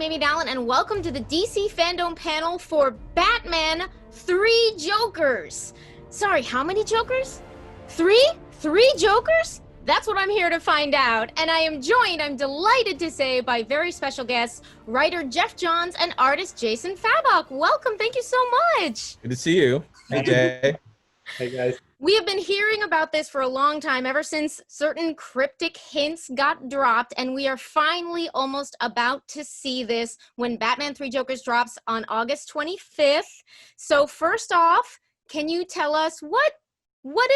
I'm Amy Dallin, and welcome to the DC Fandome panel for Batman 3 Jokers. Sorry, how many Jokers? Three? 3 Jokers? That's what I'm here to find out. And I am joined, I'm delighted to say, by very special guests, writer Geoff Johns and artist Jason Fabok. Welcome, thank you so much. Good to see you. Hey, Jay. Hey, guys. We have been hearing about this for a long time, ever since certain cryptic hints got dropped, and we are finally almost about to see this when Batman 3 Jokers drops on August 25th. So first off, can you tell us what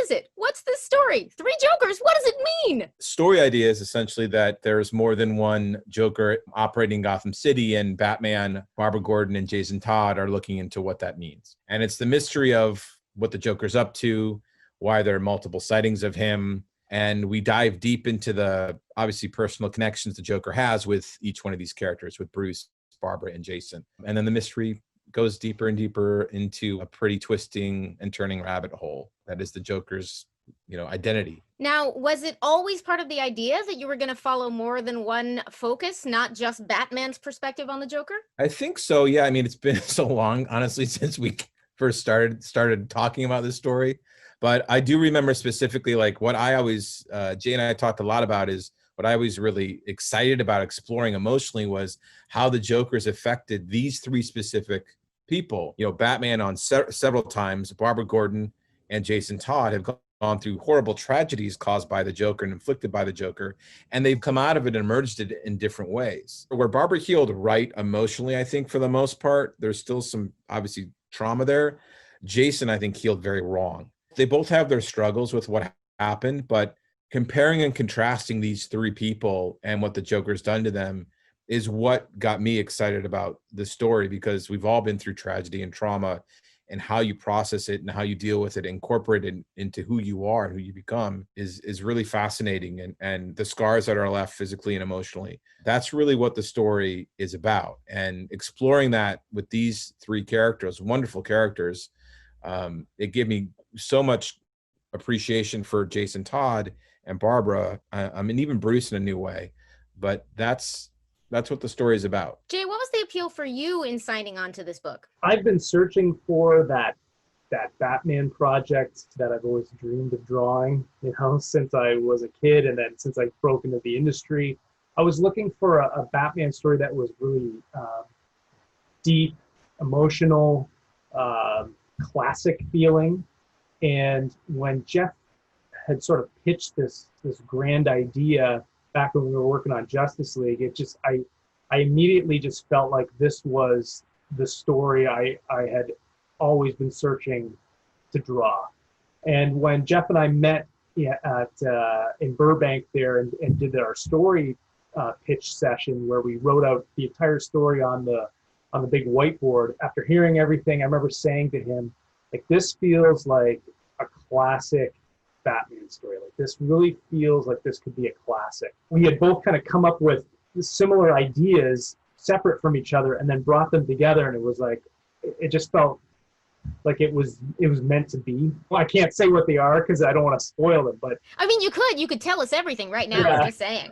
is it? What's the story? 3 Jokers, what does it mean? Story idea is essentially that there's more than one Joker operating Gotham City, and Batman, Barbara Gordon, and Jason Todd are looking into what that means. And it's the mystery of what the Joker's up to, why there are multiple sightings of him, and we dive deep into the obviously personal connections the Joker has with each one of these characters, with Bruce, Barbara, and Jason. And then the mystery goes deeper and deeper into a pretty twisting and turning rabbit hole that is the Joker's, identity. Now, was it always part of the idea that you were going to follow more than one focus, not just Batman's perspective on the Joker? I think so, yeah. I mean, it's been so long, honestly, since we first started talking about this story. But I do remember specifically, like, what I always, Jay and I talked a lot about, is what I was really excited about exploring emotionally was how the Jokers affected these 3 specific people. Batman on several times, Barbara Gordon and Jason Todd have gone through horrible tragedies caused by the Joker and inflicted by the Joker, and they've come out of it and emerged it in different ways. Where Barbara healed right emotionally, I think, for the most part, there's still some, obviously, trauma there. Jason, I think, healed very wrong. They both have their struggles with what happened, but comparing and contrasting these 3 people and what the Joker's done to them is what got me excited about the story, because we've all been through tragedy and trauma, and how you process it and how you deal with it, incorporate it into who you are and who you become is really fascinating. And the scars that are left physically and emotionally, that's really what the story is about. And exploring that with these 3 characters, wonderful characters, it gave me so much appreciation for Jason Todd and Barbara. I mean, even Bruce in a new way. But that's what the story is about. Jay, what was the appeal for you in signing on to this book? I've been searching for that Batman project that I've always dreamed of drawing, since I was a kid, and then since I broke into the industry. I was looking for a Batman story that was really deep, emotional, classic feeling. And when Geoff had sort of pitched this grand idea back when we were working on Justice League, I immediately just felt like this was the story I had always been searching to draw. And when Geoff and I met in Burbank there and did our story pitch session, where we wrote out the entire story on the big whiteboard, after hearing everything, I remember saying to him, like, this feels like a classic Batman story. Like, this really feels like this could be a classic. We had both kind of come up with similar ideas separate from each other, and then brought them together, and it was like, it just felt like it was meant to be. Well, I can't say what they are because I don't want to spoil them, but I mean, you could tell us everything right now. Yeah. I'm just saying.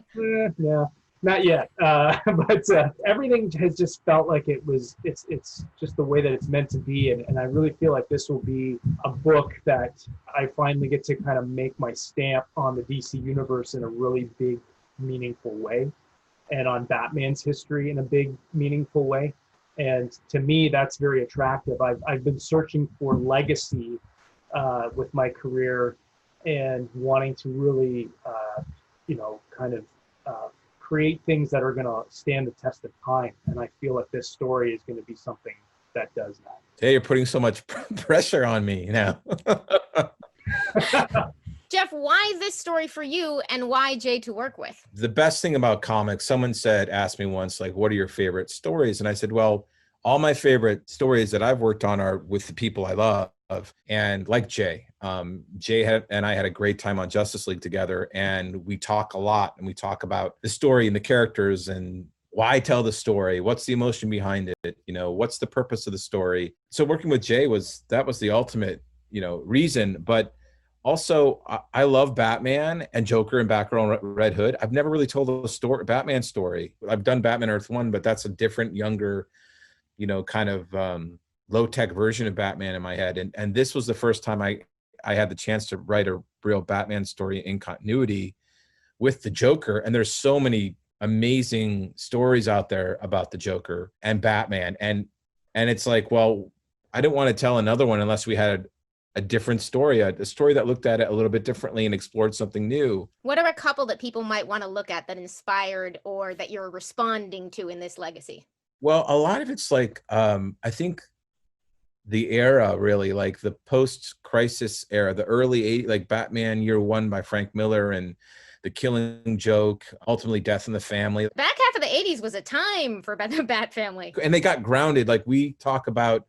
Yeah, not yet. But everything has just felt like it's just the way that it's meant to be, and I really feel like this will be a book that I finally get to kind of make my stamp on the DC universe in a really big, meaningful way, and on Batman's history in a big, meaningful way. And to me, that's very attractive. I've been searching for legacy with my career, and wanting to really, kind of create things that are going to stand the test of time. And I feel like this story is going to be something that does that. Hey, you're putting so much pressure on me now. Geoff, why this story for you, and why Jay to work with? The best thing about comics, someone asked me once, like, what are your favorite stories? And I said, well, all my favorite stories that I've worked on are with the people I love. And like Jay, and I had a great time on Justice League together, and we talk a lot, and we talk about the story and the characters and why tell the story, what's the emotion behind it, what's the purpose of the story. So working with Jay was the ultimate, reason. But Also, I love Batman and Joker and Batgirl and Red Hood. I've never really told a story, Batman story. I've done Batman Earth 1, but that's a different, younger, kind of low-tech version of Batman in my head. And this was the first time I had the chance to write a real Batman story in continuity with the Joker. And there's so many amazing stories out there about the Joker and Batman. And it's like, well, I didn't want to tell another one unless we had a different story, a story that looked at it a little bit differently and explored something new. What are a couple that people might want to look at that inspired or that you're responding to in this legacy? Well, a lot of it's like, I think the era, really, like the post-crisis era, the early 80s, like Batman Year One by Frank Miller and The Killing Joke, ultimately Death in the Family. Back half of the 80s was a time for the Bat family. And they got grounded. Like we talk about,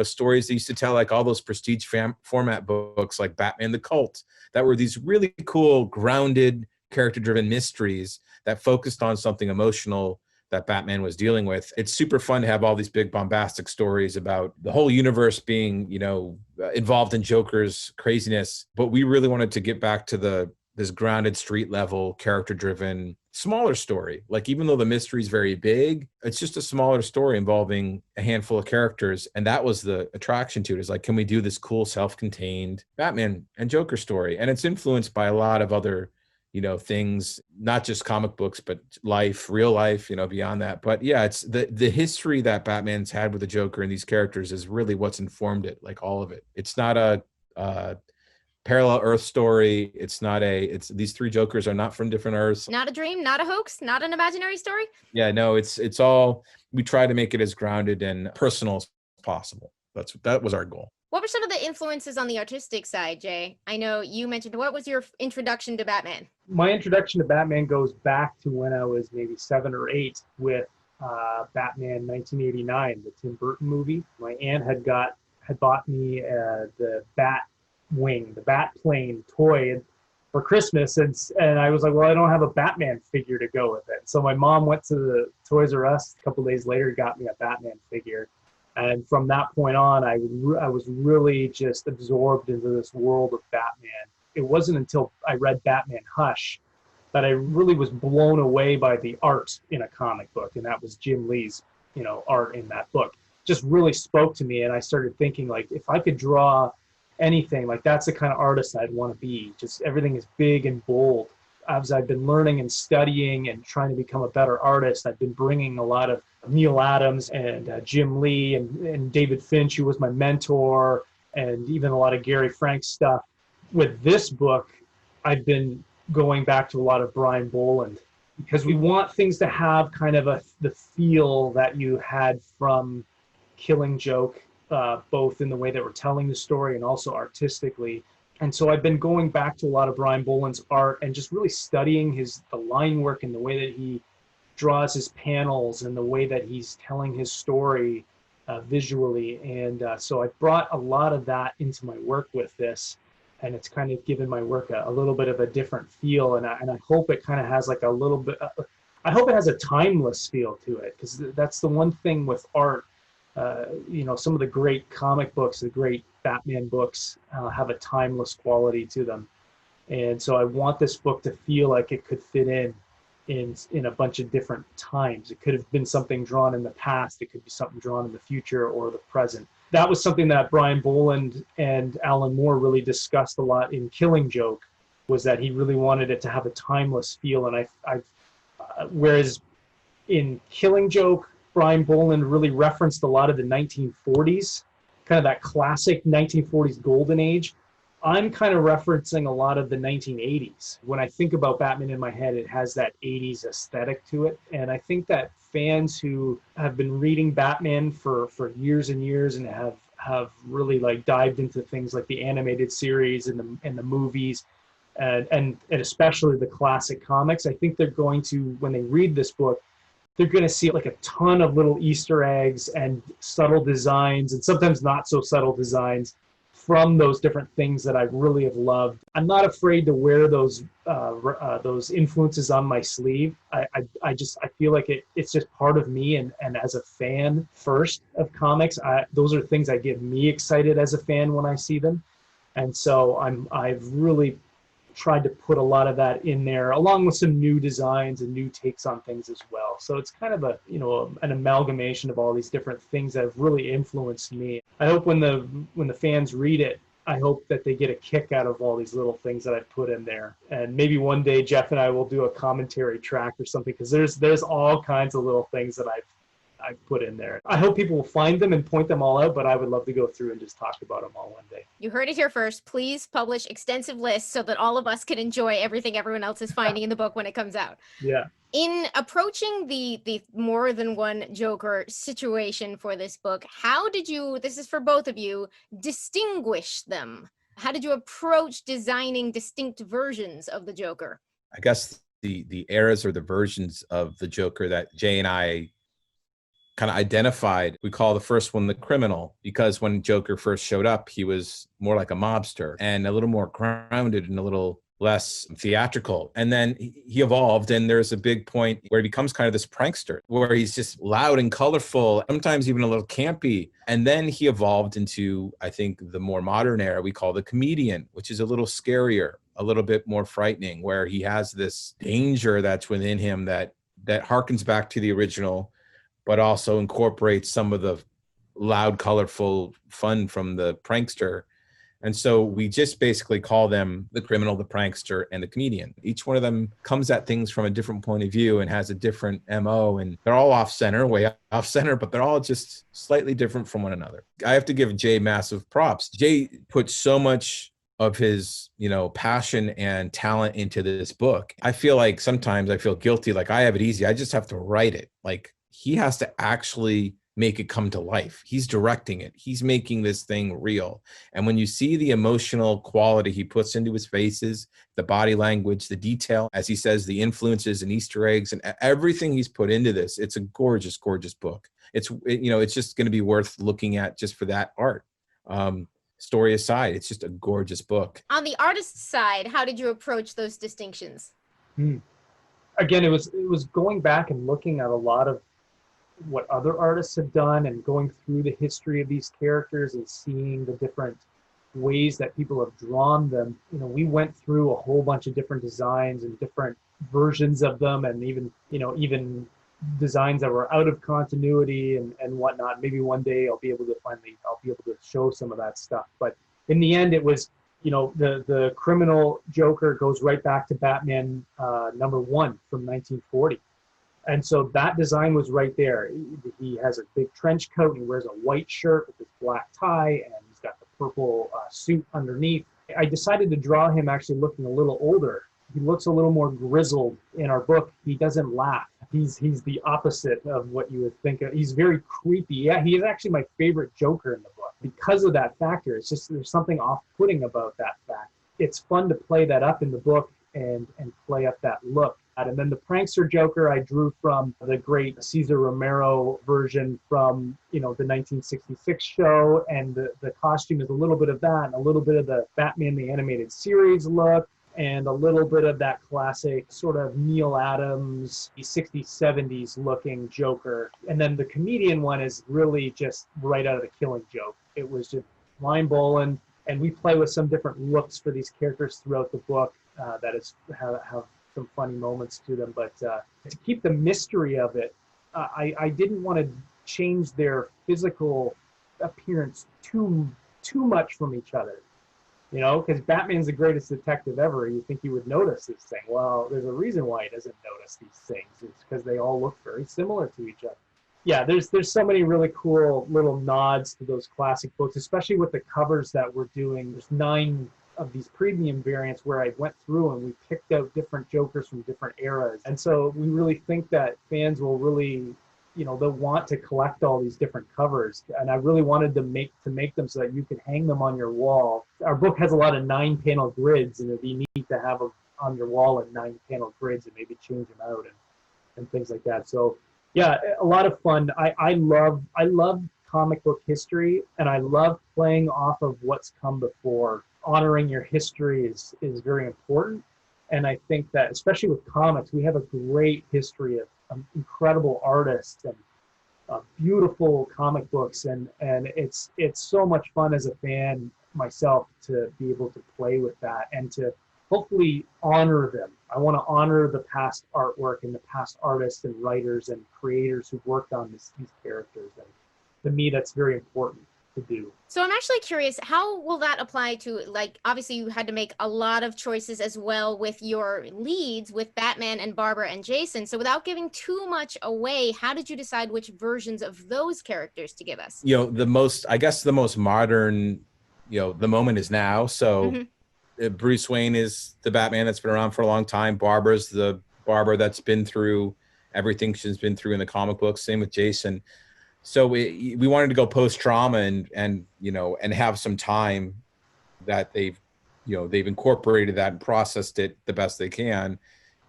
stories they used to tell, like all those prestige format books like Batman the Cult, that were these really cool, grounded, character-driven mysteries that focused on something emotional that Batman was dealing with. It's super fun to have all these big bombastic stories about the whole universe being, involved in Joker's craziness. But we really wanted to get back to this grounded, street level, character driven, smaller story. Like, even though the mystery is very big, it's just a smaller story involving a handful of characters. And that was the attraction to it, is like, can we do this cool self-contained Batman and Joker story? And it's influenced by a lot of other, things, not just comic books, but life, real life, beyond that. But yeah, it's the history that Batman's had with the Joker and these characters is really what's informed it, like all of it. It's not a parallel Earth story. It's these three Jokers are not from different Earths. Not a dream, not a hoax, not an imaginary story. Yeah, no, it's all, we try to make it as grounded and personal as possible. That was our goal. What were some of the influences on the artistic side, Jay? I know you mentioned, what was your introduction to Batman? My introduction to Batman goes back to when I was maybe 7 or 8 with Batman 1989, the Tim Burton movie. My aunt had bought me the Bat Wing, the Bat Plane toy for Christmas, and I was like, well, I don't have a Batman figure to go with it. So my mom went to the Toys R Us a couple days later, got me a Batman figure. And from that point on, I was really just absorbed into this world of Batman. It wasn't until I read Batman Hush that I really was blown away by the art in a comic book. And that was Jim Lee's, art in that book. Just really spoke to me. And I started thinking, like, if I could draw anything, like, that's the kind of artist I'd want to be. Just everything is big and bold. As I've been learning and studying and trying to become a better artist, I've been bringing a lot of Neil Adams and Jim Lee and David Finch, who was my mentor, and even a lot of Gary Frank stuff. With this book, I've been going back to a lot of Brian Boland, because we want things to have kind of the feel that you had from Killing Joke, both in the way that we're telling the story and also artistically. And so I've been going back to a lot of Brian Boland's art and just really studying the line work and the way that he draws his panels and the way that he's telling his story visually. And so I brought a lot of that into my work with this, and it's kind of given my work a little bit of a different feel. And I hope it kind of has like a little bit, I hope it has a timeless feel to it, because that's the one thing with art. Some of the great comic books, the great Batman books have a timeless quality to them. And so I want this book to feel like it could fit in a bunch of different times. It could have been something drawn in the past. It could be something drawn in the future or the present. That was something that Brian Boland and Alan Moore really discussed a lot in Killing Joke, was that he really wanted it to have a timeless feel. And whereas in Killing Joke, Brian Boland really referenced a lot of the 1940s, kind of that classic 1940s golden age. I'm kind of referencing a lot of the 1980s. When I think about Batman in my head, it has that 80s aesthetic to it. And I think that fans who have been reading Batman for years and years and have really like dived into things like the animated series and the movies and especially the classic comics, I think they're going to, when they read this book, they're going to see like a ton of little Easter eggs and subtle designs, and sometimes not so subtle designs, from those different things that I really have loved. I'm not afraid to wear those influences on my sleeve. I feel like it's just part of me, and as a fan first of comics, those are things that get me excited as a fan when I see them. And so I've really tried to put a lot of that in there, along with some new designs and new takes on things as well. So it's kind of a, you know, an amalgamation of all these different things that have really influenced me. I hope when the fans read it, I hope that they get a kick out of all these little things that I've put in there. And maybe one day Geoff and I will do a commentary track or something, because there's all kinds of little things that I've put in there. I hope people will find them and point them all out, but I would love to go through and just talk about them all one day. You heard it here first. Please publish extensive lists so that all of us can enjoy everything everyone else is finding in the book when it comes out. Yeah. In approaching the more than one Joker situation for this book, how did you, this is for both of you, distinguish them? How did you approach designing distinct versions of the Joker? I guess the eras or the versions of the Joker that Jay and I kind of identified, we call the first one the criminal, because when Joker first showed up, he was more like a mobster and a little more grounded and a little less theatrical. And then he evolved, and there's a big point where he becomes kind of this prankster, where he's just loud and colorful, sometimes even a little campy. And then he evolved into, I think, the more modern era we call the comedian, which is a little scarier, a little bit more frightening, where he has this danger that's within him that harkens back to the original, but also incorporates some of the loud, colorful fun from the prankster. And so we just basically call them the criminal, the prankster, and the comedian. Each one of them comes at things from a different point of view and has a different MO, and they're all off center, way off center, but they're all just slightly different from one another. I have to give Jay massive props. Jay put so much of his, you know, passion and talent into this book. I feel like sometimes I feel guilty, like I have it easy. I just have to write it. Like, he has to actually make it come to life. He's directing it. He's making this thing real. And when you see the emotional quality he puts into his faces, the body language, the detail, as he says, the influences and Easter eggs and everything he's put into this, it's a gorgeous, gorgeous book. It's just going to be worth looking at just for that art. Story aside, it's just a gorgeous book. On the artist's side, how did you approach those distinctions? Again, it was going back and looking at a lot of what other artists have done and going through the history of these characters and seeing the different ways that people have drawn them. You know, we went through a whole bunch of different designs and different versions of them, and even designs that were out of continuity and whatnot. Maybe one day I'll be able to show some of that stuff. But in the end, it was, you know, the criminal Joker goes right back to Batman #1 from 1940. And so that design was right there. He has a big trench coat, and he wears a white shirt with his black tie, and he's got the purple suit underneath. I decided to draw him actually looking a little older. He looks a little more grizzled in our book. He doesn't laugh. He's the opposite of what you would think of. He's very creepy. Yeah, he is actually my favorite Joker in the book because of that factor. It's just, there's something off-putting about that fact. It's fun to play that up in the book and play up that look. And then the prankster Joker I drew from the great Cesar Romero version from, you know, the 1966 show, and the costume is a little bit of that, and a little bit of the Batman the Animated Series look, and a little bit of that classic sort of Neil Adams 60s, 70s looking Joker. And then the comedian one is really just right out of the Killing Joke. It was just line bowling, and we play with some different looks for these characters throughout the book that have some funny moments to them. But to keep the mystery of it, I didn't want to change their physical appearance too much from each other. You know, because Batman's the greatest detective ever. You think he would notice this thing. Well, there's a reason why he doesn't notice these things. It's because they all look very similar to each other. Yeah, there's so many really cool little nods to those classic books, especially with the covers that we're doing. There's 9 of these premium variants where I went through and we picked out different Jokers from different eras. And so we really think that fans will really, you know, they'll want to collect all these different covers. And I really wanted to make them so that you could hang them on your wall. Our book has a lot of 9-panel grids, and it'd be neat to have them on your wall in 9-panel grids and maybe change them out and things like that. So yeah, a lot of fun. I love comic book history, and I love playing off of what's come before. Honoring your history is very important. And I think that, especially with comics, we have a great history of incredible artists and beautiful comic books. And it's so much fun as a fan myself to be able to play with that and to hopefully honor them. I want to honor the past artwork and the past artists and writers and creators who've worked on these characters. And to me, that's very important to do. So I'm actually curious, how will that apply to, like, obviously you had to make a lot of choices as well with your leads with Batman and Barbara and Jason. So without giving too much away, how did you decide which versions of those characters to give us? You know, the most modern, you know, the moment is now. So Bruce Wayne is the Batman that's been around for a long time. Barbara's the Barbara that's been through everything she's been through in the comic books. Same with Jason. So we wanted to go post-trauma and you know, and have some time that they've incorporated that and processed it the best they can,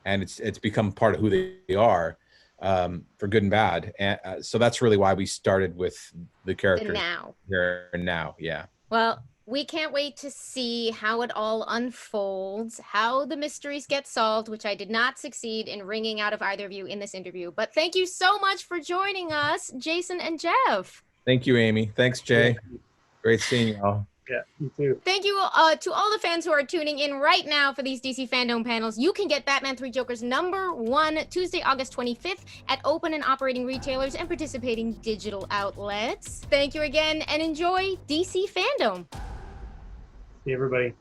and it's become part of who they are, for good and bad. And so that's really why we started with the characters here and now. Yeah. Well, we can't wait to see how it all unfolds, how the mysteries get solved, which I did not succeed in wringing out of either of you in this interview. But thank you so much for joining us, Jason and Geoff. Thank you, Amy. Thanks, Jay. Great seeing you all. Yeah, you too. Thank you to all the fans who are tuning in right now for these DC Fandome panels. You can get Batman 3 Jokers #1 Tuesday, August 25th at open and operating retailers and participating digital outlets. Thank you again and enjoy DC Fandome. See everybody.